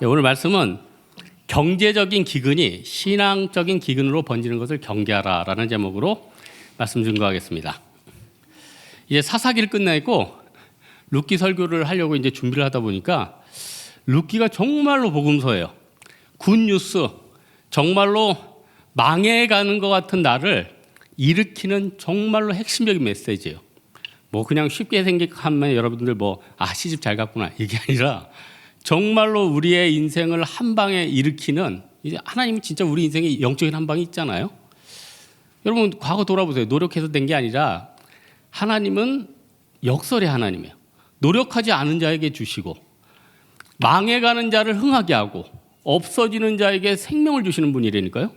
네, 오늘 말씀은 경제적인 기근이 신앙적인 기근으로 번지는 것을 경계하라라는 제목으로 말씀 증거하겠습니다. 이제 사사기를 끝내고 룻기 설교를 하려고 이제 준비를 하다 보니까 룻기가 정말로 복음서예요. 굿뉴스, 정말로 망해가는 것 같은 나를 일으키는 정말로 핵심적인 메시지예요. 뭐 그냥 쉽게 생각하면 여러분들 시집 잘 갔구나 이게 아니라 정말로 우리의 인생을 한 방에 일으키는, 이제 하나님이 진짜 우리 인생에 영적인 한 방이 있잖아요. 여러분 과거 돌아보세요. 노력해서 된 게 아니라 하나님은 역설의 하나님이에요. 노력하지 않은 자에게 주시고 망해가는 자를 흥하게 하고 없어지는 자에게 생명을 주시는 분이라니까요.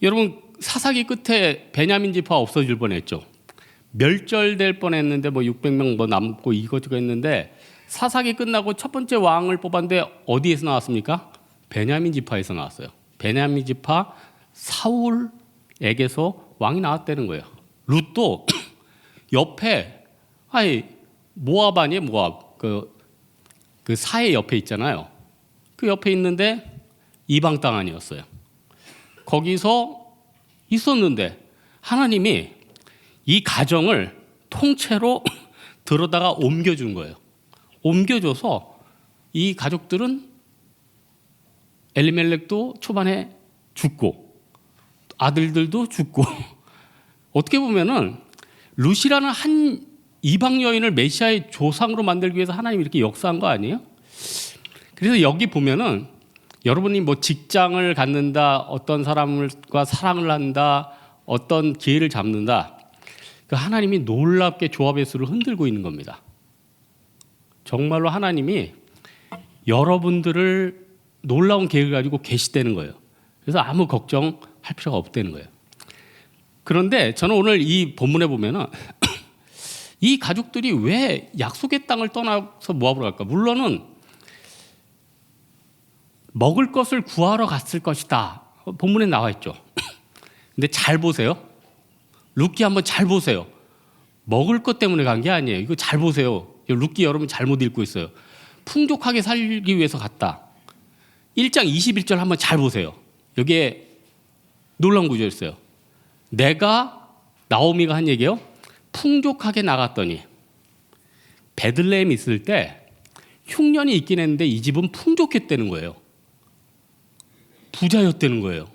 여러분 사사기 끝에 베냐민 지파 없어질 뻔했죠. 멸절될 뻔했는데 600명 남고 이것저것 했는데 사사기 끝나고 첫 번째 왕을 뽑았는데 어디에서 나왔습니까? 베냐민 지파에서 나왔어요. 베냐민 지파 사울에게서 왕이 나왔다는 거예요. 룻도 옆에 모압 아니에요? 모압 그 사해 옆에 있잖아요. 그 옆에 있는데 이방 땅 아니었어요. 거기서 있었는데 하나님이 이 가정을 통째로 들어다가 옮겨준 거예요. 옮겨줘서 이 가족들은 엘리멜렉도 초반에 죽고 아들들도 죽고 어떻게 보면은 룻이라는 한 이방 여인을 메시아의 조상으로 만들기 위해서 하나님이 이렇게 역사한 거 아니에요? 그래서 여기 보면은 여러분이 직장을 갖는다, 어떤 사람과 사랑을 한다, 어떤 기회를 잡는다, 그 하나님이 놀랍게 조합의 수를 흔들고 있는 겁니다. 정말로 하나님이 여러분들을 놀라운 계획을 가지고 계시다는 거예요. 그래서 아무 걱정할 필요가 없다는 거예요. 그런데 저는 오늘 이 본문에 보면은 이 가족들이 왜 약속의 땅을 떠나서 모압으로 갈까? 물론은 먹을 것을 구하러 갔을 것이다. 본문에 나와 있죠. 근데 잘 보세요. 룻기 한번 잘 보세요. 먹을 것 때문에 간 게 아니에요. 이거 잘 보세요. 룻기 여러분 잘못 읽고 있어요. 풍족하게 살기 위해서 갔다. 1장 21절 한번 잘 보세요. 여기에 놀라운 구절이 있어요. 나오미가 한 얘기예요. 풍족하게 나갔더니 베들레헴 있을 때 흉년이 있긴 했는데 이 집은 풍족했다는 거예요. 부자였다는 거예요.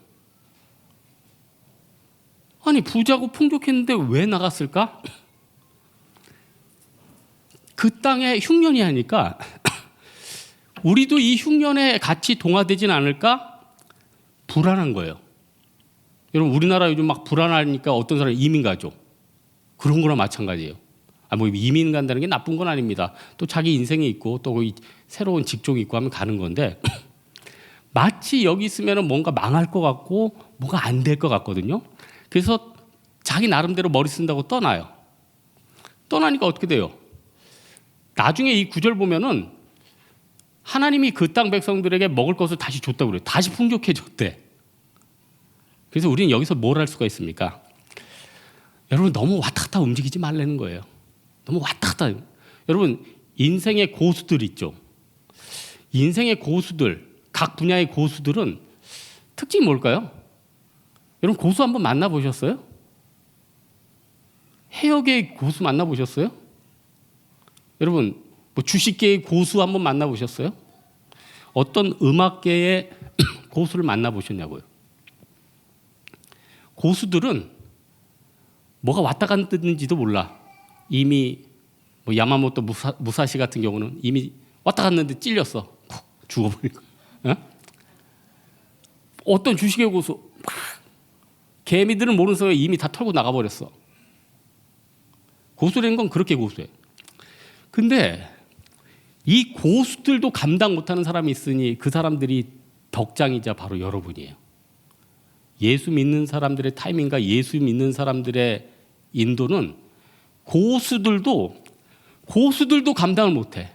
아니 부자고 풍족했는데 왜 나갔을까? 그 땅에 흉년이 하니까 우리도 이 흉년에 같이 동화되진 않을까? 불안한 거예요. 여러분 우리나라 요즘 불안하니까 어떤 사람이 이민 가죠. 그런 거랑 마찬가지예요. 이민 간다는 게 나쁜 건 아닙니다. 또 자기 인생이 있고 또 새로운 직종이 있고 하면 가는 건데 마치 여기 있으면 뭔가 망할 것 같고 뭔가 안 될 것 같거든요. 그래서 자기 나름대로 머리 쓴다고 떠나요. 떠나니까 어떻게 돼요? 나중에 이 구절 보면은 하나님이 그 땅 백성들에게 먹을 것을 다시 줬다고 그래요. 다시 풍족해졌대. 그래서 우리는 여기서 뭘 할 수가 있습니까? 여러분 너무 왔다 갔다 움직이지 말라는 거예요. 너무 왔다 갔다. 여러분 인생의 고수들 있죠. 인생의 고수들, 각 분야의 고수들은 특징이 뭘까요? 여러분 고수 한번 만나보셨어요? 해역의 고수 만나보셨어요? 여러분 주식계의 고수 한번 만나보셨어요? 어떤 음악계의 고수를 만나보셨냐고요? 고수들은 뭐가 왔다 갔는지도 몰라. 이미 야마모토 무사시 같은 경우는 이미 왔다 갔는데 찔렸어. 푹 죽어버리고. 어떤 주식의 고수 개미들은 모르는 사이에 이미 다 털고 나가버렸어. 고수라는 건 그렇게 고수해. 근데 이 고수들도 감당 못하는 사람이 있으니 그 사람들이 덕장이자 바로 여러분이에요. 예수 믿는 사람들의 타이밍과 예수 믿는 사람들의 인도는 고수들도 감당을 못해.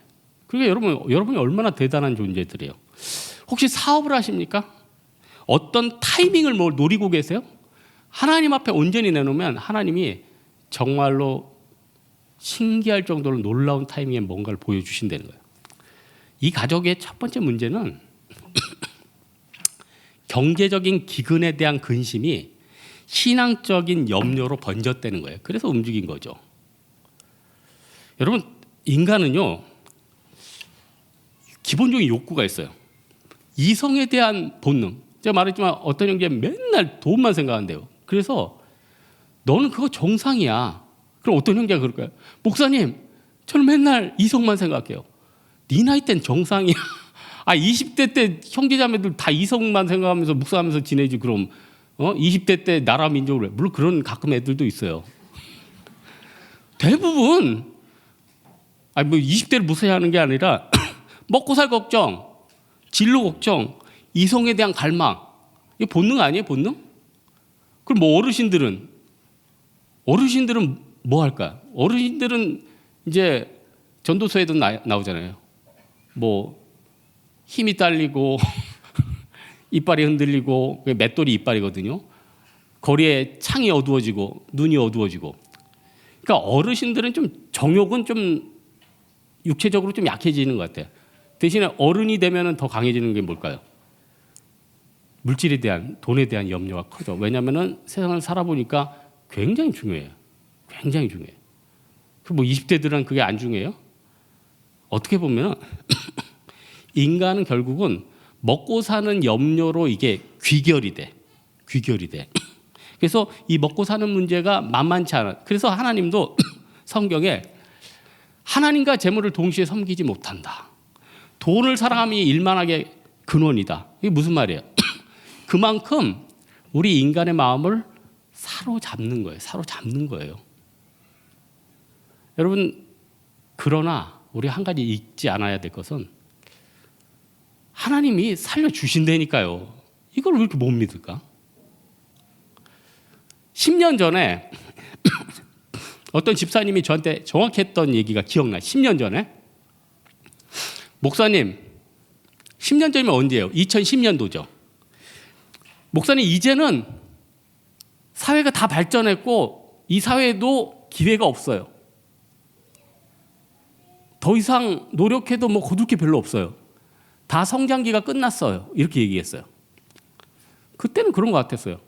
그러니까 여러분이 얼마나 대단한 존재들이에요. 혹시 사업을 하십니까? 어떤 타이밍을 노리고 계세요? 하나님 앞에 온전히 내놓으면 하나님이 정말로 신기할 정도로 놀라운 타이밍에 뭔가를 보여주신다는 거예요. 이 가족의 첫 번째 문제는 경제적인 기근에 대한 근심이 신앙적인 염려로 번졌다는 거예요. 그래서 움직인 거죠. 여러분, 인간은요, 기본적인 욕구가 있어요. 이성에 대한 본능. 제가 말했지만 어떤 형제는 맨날 돈만 생각한대요. 그래서 너는 그거 정상이야. 그럼 어떤 형제가 그럴까요? 목사님, 저는 맨날 이성만 생각해요. 네 나이 땐 정상이야. 20대 때 형제자매들 다 이성만 생각하면서 묵상하면서 지내지. 그럼 20대 때 나라 민족을 해. 물론 그런 가끔 애들도 있어요. 대부분 20대를 무시하는 게 아니라 먹고 살 걱정, 진로 걱정, 이성에 대한 갈망. 이게 본능 아니에요, 본능? 그럼 뭐 어르신들은 뭐 할까요? 어르신들은 이제 전도서에도 나오잖아요. 뭐 힘이 딸리고 이빨이 흔들리고, 맷돌이 이빨이거든요. 거리에 창이 어두워지고 눈이 어두워지고. 그러니까 어르신들은 좀 정욕은 좀 육체적으로 좀 약해지는 것 같아요. 대신에 어른이 되면 더 강해지는 게 뭘까요? 물질에 대한, 돈에 대한 염려가 커져. 왜냐하면 세상을 살아보니까 굉장히 중요해요. 굉장히 중요해요. 뭐 20대들은 그게 안 중요해요? 어떻게 보면 인간은 결국은 먹고 사는 염려로 이게 귀결이 돼. 그래서 이 먹고 사는 문제가 만만치 않아. 그래서 하나님도 성경에 하나님과 재물을 동시에 섬기지 못한다. 돈을 사랑함이 일만하게 근원이다. 이게 무슨 말이에요? 그만큼 우리 인간의 마음을 사로잡는 거예요. 여러분, 그러나 우리 한 가지 잊지 않아야 될 것은 하나님이 살려주신다니까요. 이걸 왜 이렇게 못 믿을까? 10년 전에 어떤 집사님이 저한테 정확히 했던 얘기가 기억나요. 10년 전에. 목사님, 10년 전이면 언제예요? 2010년도죠. 목사님, 이제는 사회가 다 발전했고 이 사회에도 기회가 없어요. 더 이상 노력해도 뭐 거둘 게 별로 없어요. 다 성장기가 끝났어요. 이렇게 얘기했어요. 그때는 그런 것 같았어요.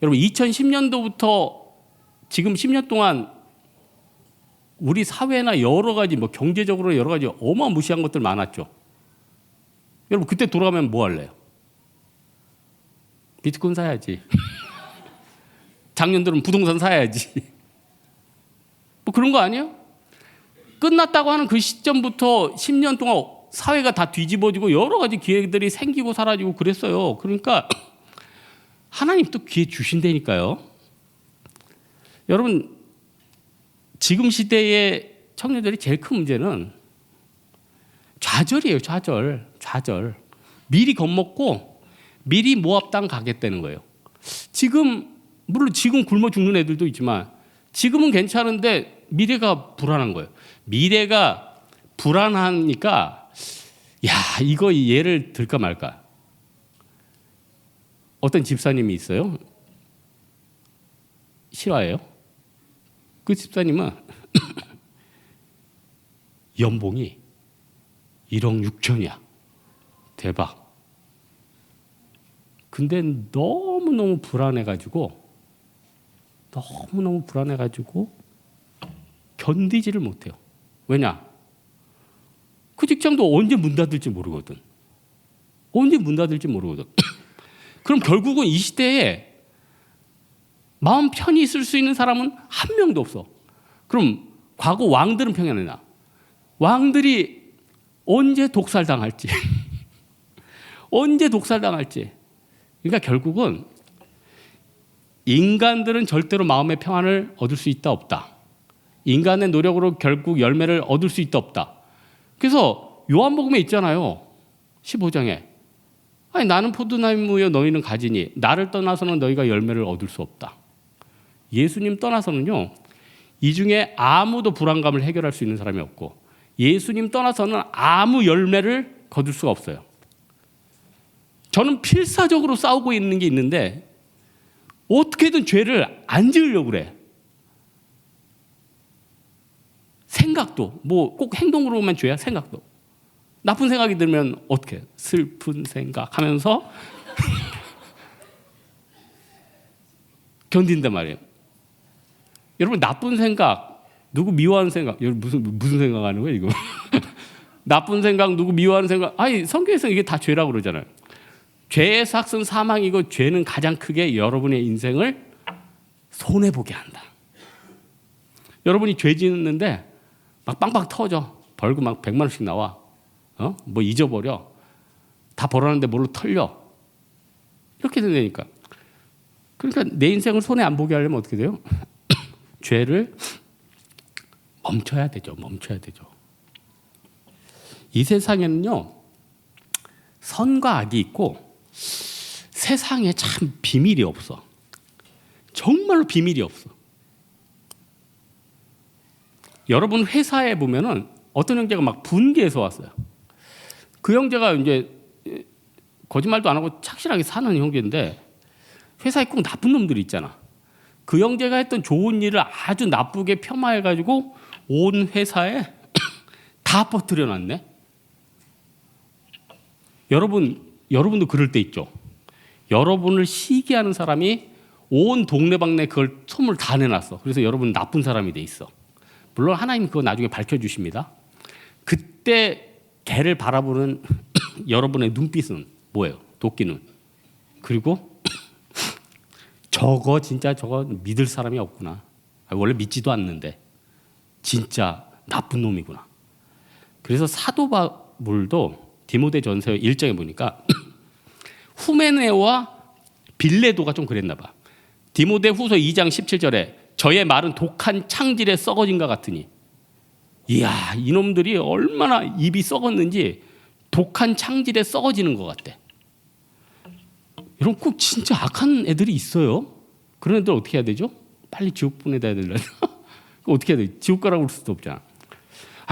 여러분, 2010년도부터 지금 10년 동안 우리 사회나 여러 가지 뭐 경제적으로 여러 가지 어마무시한 것들 많았죠. 여러분, 그때 돌아가면 뭐 할래요? 비트코인 사야지. 작년들은 부동산 사야지. 뭐 그런 거 아니에요? 끝났다고 하는 그 시점부터 10년 동안 사회가 다 뒤집어지고 여러 가지 기회들이 생기고 사라지고 그랬어요. 그러니까 하나님 또 기회 주신다니까요. 여러분, 지금 시대의 청년들이 제일 큰 문제는 좌절이에요. 좌절. 미리 겁먹고 미리 모압당 가겠다는 거예요. 물론 지금 굶어 죽는 애들도 있지만 지금은 괜찮은데 미래가 불안한 거예요. 미래가 불안하니까 이거 예를 들까 말까. 어떤 집사님이 있어요. 실화예요. 그 집사님은 연봉이 1억 6천이야. 대박. 근데 너무너무 불안해가지고 견디지를 못해요. 왜냐? 그 직장도 언제 문 닫을지 모르거든. 그럼 결국은 이 시대에 마음 편히 있을 수 있는 사람은 한 명도 없어. 그럼 과거 왕들은 평안했나? 왕들이 언제 독살당할지. 그러니까 결국은 인간들은 절대로 마음의 평안을 얻을 수 있다 없다. 인간의 노력으로 결국 열매를 얻을 수 있다 없다. 그래서 요한복음에 있잖아요. 15장에 나는 포도나무여 너희는 가지니 나를 떠나서는 너희가 열매를 얻을 수 없다. 예수님 떠나서는요, 이 중에 아무도 불안감을 해결할 수 있는 사람이 없고 예수님 떠나서는 아무 열매를 거둘 수가 없어요. 저는 필사적으로 싸우고 있는 게 있는데 어떻게든 죄를 안 지으려고 그래. 생각도, 뭐 꼭 행동으로만 죄야, 생각도. 나쁜 생각이 들면 어떻게? 슬픈 생각하면서 견딘단 말이에요. 여러분 나쁜 생각, 누구 미워하는 생각, 여러분 무슨 생각하는 거예요 이거? 나쁜 생각, 누구 미워하는 생각, 아니 성경에서 이게 다 죄라고 그러잖아요. 죄의 삭은 사망이고 죄는 가장 크게 여러분의 인생을 손해 보게 한다. 여러분이 죄 짓는데 막 빵빵 터져, 벌금 막 100만 원씩 나와, 뭐 잊어버려, 다 벌었는데 뭘로 털려, 이렇게 된다니까. 그러니까 내 인생을 손해 안 보게 하려면 어떻게 돼요? 죄를 멈춰야 되죠. 멈춰야 되죠. 이 세상에는요, 선과 악이 있고 세상에 참 비밀이 없어. 정말로 비밀이 없어. 여러분 회사에 보면은 어떤 형제가 막 분개해서 왔어요. 그 형제가 이제 거짓말도 안 하고 착실하게 사는 형제인데 회사에 꼭 나쁜 놈들이 있잖아. 그 형제가 했던 좋은 일을 아주 나쁘게 폄하해가지고 온 회사에 다 퍼뜨려놨네. 여러분도 그럴 때 있죠. 여러분을 시기하는 사람이 온 동네방네 그걸 소문을 다 내놨어. 그래서 여러분 나쁜 사람이 돼 있어. 물론 하나님 그거 나중에 밝혀주십니다. 그때 걔를 바라보는 여러분의 눈빛은 뭐예요? 도끼눈. 그리고 저거 믿을 사람이 없구나. 원래 믿지도 않는데 진짜 나쁜 놈이구나. 그래서 사도 바울도 디모데전서 1장에 보니까 후메네와 빌레도가 좀 그랬나 봐. 디모데후서 2장 17절에 저의 말은 독한 창질에 썩어진 것 같으니, 이야, 이놈들이 얼마나 입이 썩었는지 독한 창질에 썩어지는 것 같대. 여러분 꼭 진짜 악한 애들이 있어요. 그런 애들 어떻게 해야 되죠? 빨리 지옥 보내야 되려나? 어떻게 해야 돼? 지옥 가라고 할 수도 없잖아.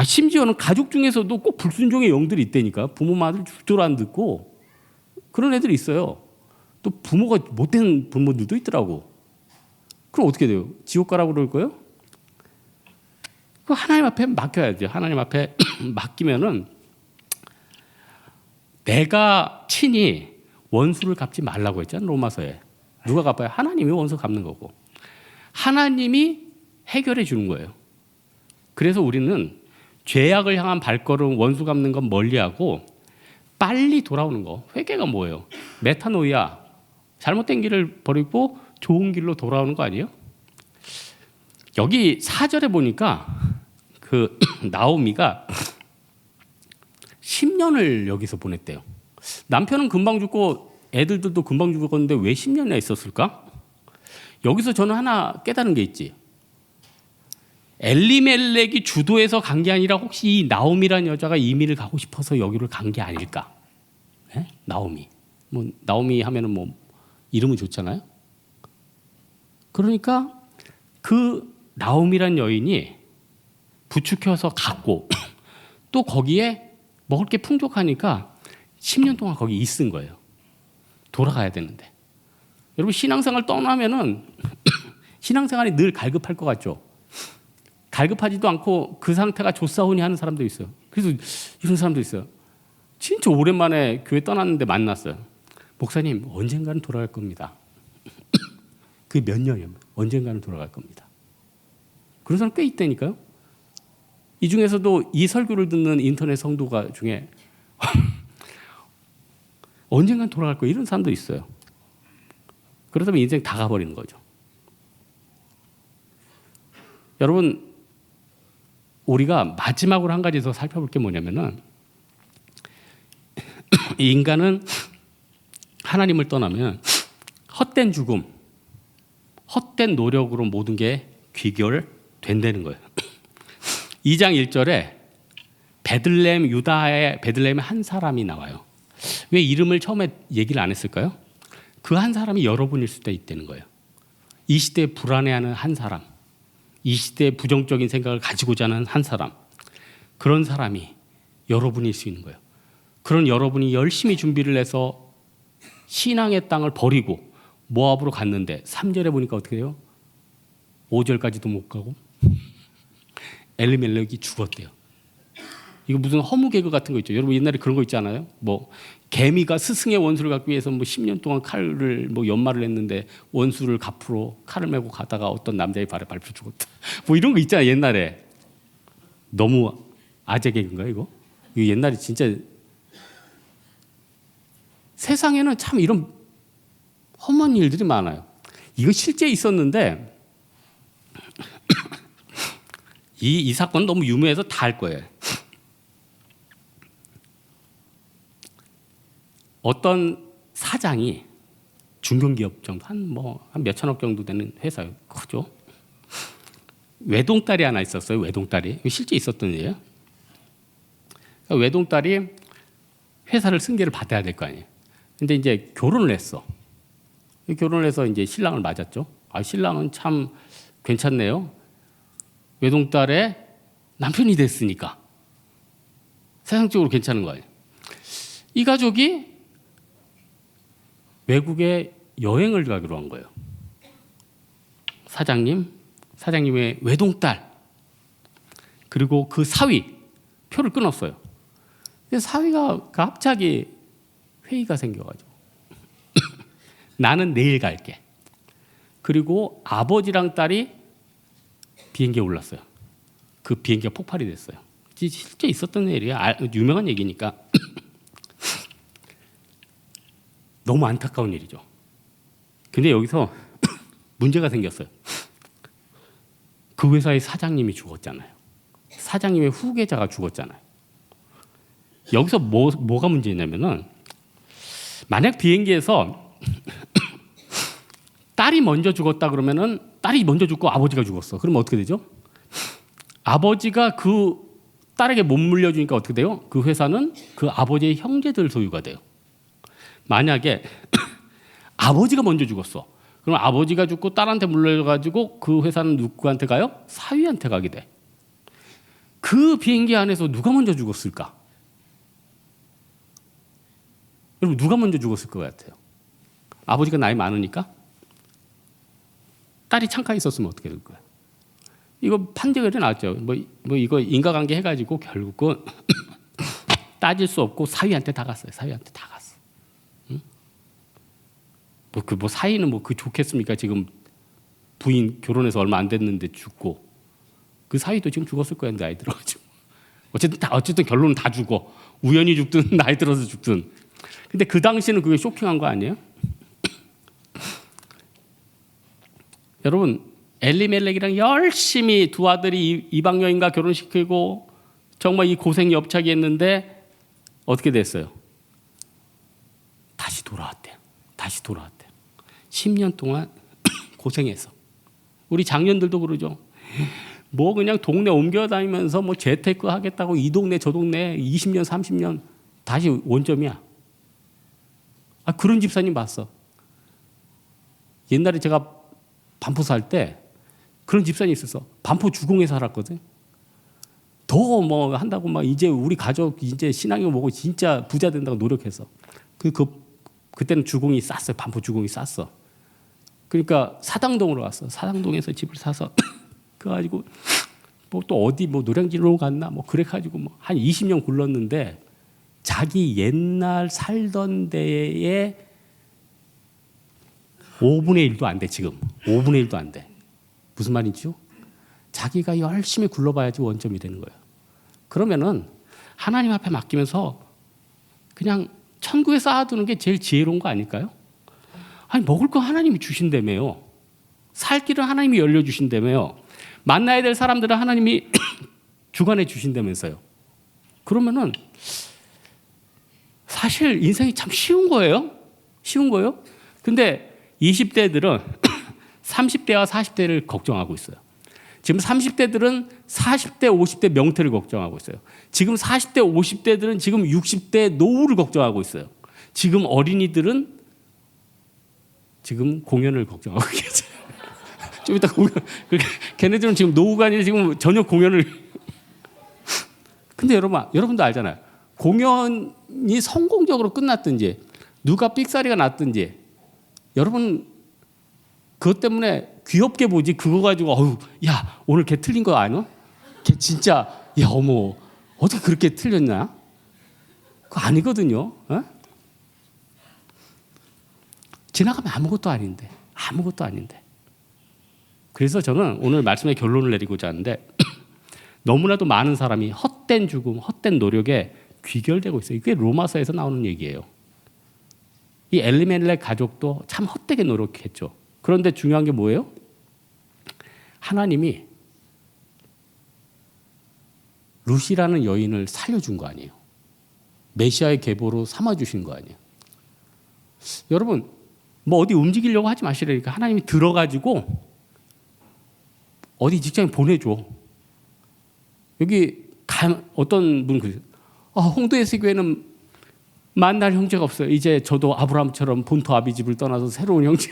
심지어는 가족 중에서도 꼭 불순종의 영들이 있다니까. 부모 말을 죽도록 안 듣고 그런 애들이 있어요. 또 부모가 못된 부모들도 있더라고. 그럼 어떻게 돼요? 지옥 가라고 그럴 거예요? 그 하나님 앞에 맡겨야죠. 하나님 앞에 맡기면은 내가 친히 원수를 갚지 말라고 했잖아요. 로마서에. 누가 갚아요? 하나님이 원수 갚는 거고. 하나님이 해결해 주는 거예요. 그래서 우리는 죄악을 향한 발걸음, 원수 갚는 건 멀리하고 빨리 돌아오는 거. 회개가 뭐예요? 메타노이아. 잘못된 길을 버리고 좋은 길로 돌아오는 거 아니에요? 여기 4절에 보니까 그 나오미가 10년을 여기서 보냈대요. 남편은 금방 죽고 애들도 금방 죽었는데 왜 10년이나 있었을까? 여기서 저는 하나 깨달은 게 있지. 엘리멜렉이 주도해서 간 게 아니라 혹시 이 나오미라는 여자가 이민을 가고 싶어서 여기를 간 게 아닐까? 네? 나오미. 뭐 나오미 하면은 뭐 이름은 좋잖아요. 그러니까 그 나오미란 여인이 부추겨서 갔고 또 거기에 먹을 게 풍족하니까 10년 동안 거기 있은 거예요. 돌아가야 되는데. 여러분 신앙생활 떠나면은 신앙생활이 늘 갈급할 것 같죠? 갈급하지도 않고 그 상태가 좋사오니 하는 사람도 있어요. 그래서 이런 사람도 있어요. 진짜 오랜만에 교회 떠났는데 만났어요. 목사님 언젠가는 돌아갈 겁니다. 그게 몇 년이에요. 언젠가는 돌아갈 겁니다. 그런 사람 꽤 있다니까요. 이 중에서도 이 설교를 듣는 인터넷 성도가 중에 언젠간 돌아갈 거예요. 이런 사람도 있어요. 그러다 보면 인생 다 가버리는 거죠. 여러분 우리가 마지막으로 한 가지 더 살펴볼 게 뭐냐면은 이 인간은 하나님을 떠나면 헛된 죽음, 헛된 노력으로 모든 게 귀결된다는 거예요. 2장 1절에 베들레헴 유다의 베들레헴의 한 사람이 나와요. 왜 이름을 처음에 얘기를 안 했을까요? 그 한 사람이 여러분일 수도 있다는 거예요. 이 시대에 불안해하는 한 사람, 이 시대에 부정적인 생각을 가지고자 하는 한 사람, 그런 사람이 여러분일 수 있는 거예요. 그런 여러분이 열심히 준비를 해서 신앙의 땅을 버리고 모압으로 갔는데 3절에 보니까 어떻게 돼요? 5절까지도 못 가고 엘리멜렉이 죽었대요. 이거 무슨 허무 개그 같은 거 있죠. 여러분 옛날에 그런 거 있지 않아요? 뭐 개미가 스승의 원수를 갖기 위해서 뭐 10년 동안 칼을 뭐 연마를 했는데 원수를 갚으러 칼을 메고 가다가 어떤 남자의 발에 밟혀 죽었다. 뭐 이런 거 있잖아요. 옛날에. 너무 아재 개그인가 이거? 이거 옛날에 진짜 세상에는 참 이런 험한 일들이 많아요. 이거 실제 있었는데 이 사건 너무 유명해서 다 알 거예요. 어떤 사장이 중견기업 정도 한 몇천억 정도 되는 회사요. 크죠. 외동딸이 하나 있었어요. 외동딸이. 실제 있었던 일이에요. 그러니까 외동딸이 회사를 승계를 받아야 될 거 아니에요. 근데 이제 결혼을 했어. 결혼을 해서 이제 신랑을 맞았죠. 아, 신랑은 참 괜찮네요. 외동딸의 남편이 됐으니까 세상적으로 괜찮은 거예요. 이 가족이 외국에 여행을 가기로 한 거예요. 사장님의 외동딸 그리고 그 사위 표를 끊었어요. 근데 사위가 갑자기 회의가 생겨가지고 나는 내일 갈게. 그리고 아버지랑 딸이 비행기에 올랐어요. 그 비행기가 폭발이 됐어요. 실제 있었던 일이야. 유명한 얘기니까. 너무 안타까운 일이죠. 근데 여기서 문제가 생겼어요. 그 회사의 사장님이 죽었잖아요. 사장님의 후계자가 죽었잖아요. 여기서 뭐가 문제냐면은 만약 비행기에서 딸이 먼저 죽었다 그러면은 딸이 먼저 죽고 아버지가 죽었어. 그러면 어떻게 되죠? 아버지가 그 딸에게 못 물려주니까 어떻게 돼요? 그 회사는 그 아버지의 형제들 소유가 돼요. 만약에 아버지가 먼저 죽었어. 그럼 아버지가 죽고 딸한테 물려가지고 그 회사는 누구한테 가요? 사위한테 가게 돼. 그 비행기 안에서 누가 먼저 죽었을까? 여러분 누가 먼저 죽었을 것 같아요? 아버지가 나이 많으니까? 딸이 창가에 있었으면 어떻게 될 거야? 이거 판결이 나왔죠. 뭐 이거 인과관계 해가지고 결국은 따질 수 없고 사위한테 다 갔어요. 사위한테 다 갔어. 응? 뭐 사위는 뭐 그 좋겠습니까? 지금 부인 결혼해서 얼마 안 됐는데 죽고 그 사위도 지금 죽었을 거야. 나이 들어가지고 어쨌든 결론은 다 죽어. 우연히 죽든 나이 들어서 죽든. 근데 그 당시는 그게 쇼킹한 거 아니에요? 여러분 엘리멜렉이랑 열심히 두 아들이 이방 여인과 결혼시키고 정말 이 고생 엽차게 했는데 어떻게 됐어요? 다시 돌아왔대요. 10년 동안 고생해서. 우리 장년들도 그러죠. 뭐 그냥 동네 옮겨다니면서 뭐 재테크 하겠다고 이 동네 저 동네 20년 30년 다시 원점이야. 아, 그런 집사님 봤어. 옛날에 제가 반포 살 때 그런 집사님이 있었어. 반포 주공에 살았거든. 더 뭐 한다고 막 이제 우리 가족 이제 신앙이 뭐고 진짜 부자 된다고 노력해서 그때는 주공이 쌌어요. 반포 주공이 쌌어. 그러니까 사당동으로 왔어. 사당동에서 집을 사서 그래가지고 뭐 또 어디 뭐 노량진으로 갔나 뭐 그래가지고 뭐 한 20년 굴렀는데 자기 옛날 살던 데에 5분의 1도 안 돼. 지금 5분의 1도 안 돼. 무슨 말이죠? 자기가 열심히 굴러봐야지 원점이 되는 거예요. 그러면은 하나님 앞에 맡기면서 그냥 천국에 쌓아두는 게 제일 지혜로운 거 아닐까요? 아니 먹을 거 하나님이 주신다며요. 살 길은 하나님이 열려주신다며요. 만나야 될 사람들은 하나님이 주관해 주신다면서요. 그러면은 사실 인생이 참 쉬운 거예요. 근데 20대들은 30대와 40대를 걱정하고 있어요. 지금 30대들은 40대, 50대 명태를 걱정하고 있어요. 지금 40대, 50대들은 지금 60대 노후를 걱정하고 있어요. 지금 어린이들은 지금 공연을 걱정하고 계세요. 좀 이따 공연, 걔네들은 지금 노후가 아니라 지금 저녁 공연을. 근데 여러분도 알잖아요. 공연이 성공적으로 끝났든지 누가 삑사리가 났든지 여러분 그것 때문에 귀엽게 보지 그거 가지고 야 오늘 걔 틀린 거 아니야? 걔 진짜 야 어머 어떻게 그렇게 틀렸냐? 그거 아니거든요. 어? 지나가면 아무것도 아닌데. 아무것도 아닌데. 그래서 저는 오늘 말씀의 결론을 내리고자 하는데 너무나도 많은 사람이 헛된 죽음, 헛된 노력에 귀결되고 있어요. 이게 로마서에서 나오는 얘기예요. 이 엘리멜렉 가족도 참 헛되게 노력했죠. 그런데 중요한 게 뭐예요? 하나님이 루시라는 여인을 살려준 거 아니에요. 메시아의 계보로 삼아주신 거 아니에요. 여러분 뭐 어디 움직이려고 하지 마시라니까. 하나님이 들어가지고 어디 직장에 보내줘. 여기 어떤 분 그러세요. 홍도의 세교회는 만날 형제가 없어요. 이제 저도 아브라함처럼 본토 아비집을 떠나서 새로운 형제.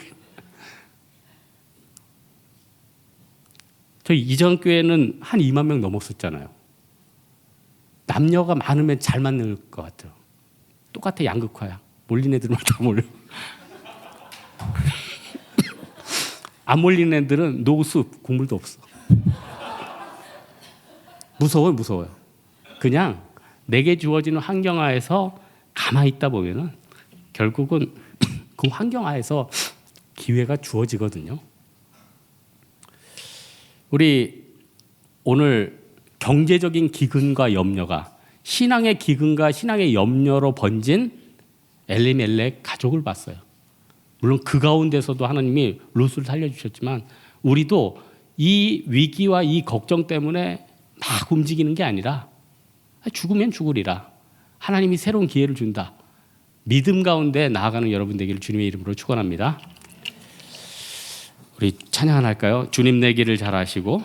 저희 이전 교회는 한 2만 명 넘었었잖아요. 남녀가 많으면 잘 맞는 것 같아요. 똑같아. 양극화야. 몰린 애들만 다 몰려. 안 몰린 애들은 노숲, 국물도 없어. 무서워요. 그냥 내게 주어지는 환경 하에서 가만히 있다 보면은 결국은 그 환경 하에서 기회가 주어지거든요. 우리 오늘 경제적인 기근과 염려가 신앙의 기근과 신앙의 염려로 번진 엘리멜렉 가족을 봤어요. 물론 그 가운데서도 하나님이 롯을 살려주셨지만 우리도 이 위기와 이 걱정 때문에 막 움직이는 게 아니라 죽으면 죽으리라. 하나님이 새로운 기회를 준다. 믿음 가운데 나아가는 여러분 되기를 주님의 이름으로 축원합니다. 우리 찬양 하나 할까요? 주님 내 길을 잘 아시고